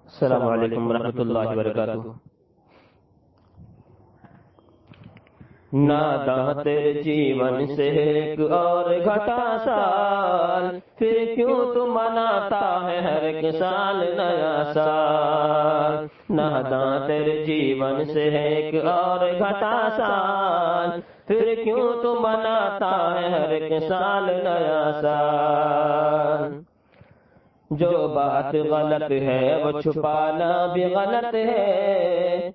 السلام علیکم ورحمۃ اللہ وبرکاتہ۔ ناداں تیرے جیون سے ایک اور گھٹا سال، پھر کیوں تو مناتا ہے ہر ایک سال نیا سال۔ ناداں تیرے جیون سے ایک اور گھٹا سال، پھر کیوں تو مناتا ہے ہر ایک سال نیا سال۔ جو بات غلط ہے وہ چھپانا بھی غلط ہے،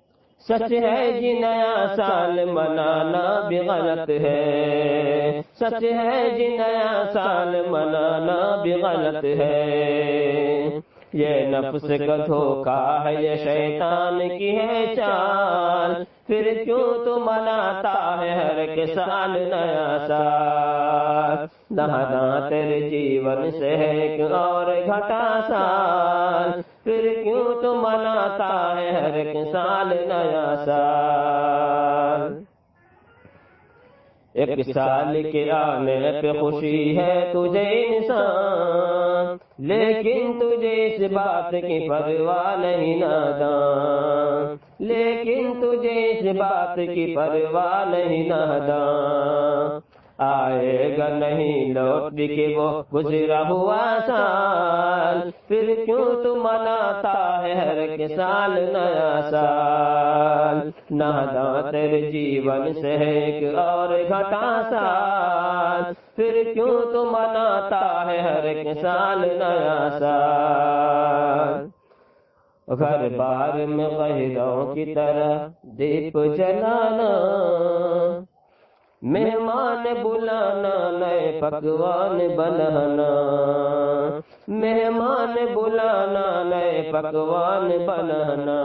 سچ ہے جی نیا سال منانا بھی غلط ہے، سچ ہے جی نیا سال منانا بھی غلط ہے۔ یہ نفس کا دھوکہ ہے، یہ شیطان کی ہے چال، پھر کیوں تو مناتا ہے ہر ایک سال نیا سال۔ ناداں تیرے جیون سے ایک اور گھٹا سال، پھر کیوں تو مناتا ہے ہر ایک سال نیا سال۔ ایک سال کے آنے پہ خوشی ہے تجھے انسان، لیکن تجھے اس بات کی پرواہ نہیں ناداں، لیکن تجھے اس بات کی پرواہ نہیں ناداں۔ آئے گا نہیں لوٹ کے وہ گزرا ہوا سال، پھر کیوں تو مناتا ہے ہر ایک سال نیا سال۔ ناداں تیرے جیون سے ایک اور گھٹا سال، پھر کیوں تو مناتا ہے ہر ایک سال نیا سال۔ گھر بار میں غیروں کی طرح دیپ جلانا، مہمان بلانا نئے پکوان بنانا، مہمان بلانا نئے پکوان بنانا۔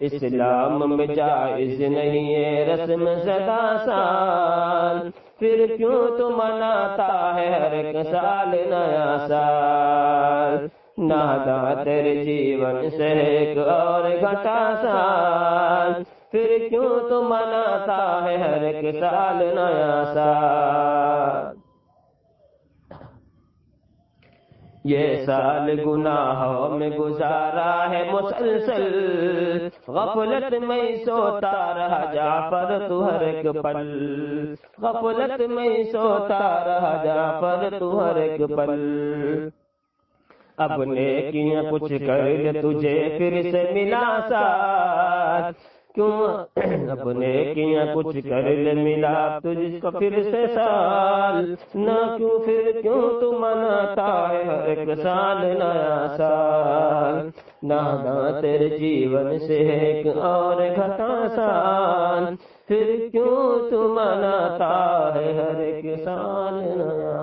اسلام میں جائز نہیں ہے رسم زدہ سال، پھر کیوں تو مناتا ہے ہر ایک سال نیا سال۔ ناداں تیرے جیون سے ایک اور گھٹا سال، پھر کیوں تو مناتا ہے ہر ایک سال نیا سال۔ یہ سال گناہوں میں گزارا ہے مسلسل، غفلت میں سوتا رہا جعفر تو ہر ایک پل، غفلت میں سوتا رہا جعفر تو ہر ایک پل۔ اب نیکیاں کچھ کر لے تجھے پھر سے ملا ساتھ، کیوں اب نیکیاں کچھ کر لے ملا تجھ کو پھر سے سال، نہ کیوں پھر کیوں تو مناتا ہے ہر ایک سال نیا سال۔ ناداں تیرے جیون سے ایک اور گھٹا سال، پھر کیوں تو مناتا ہے ہر ایک سال نیا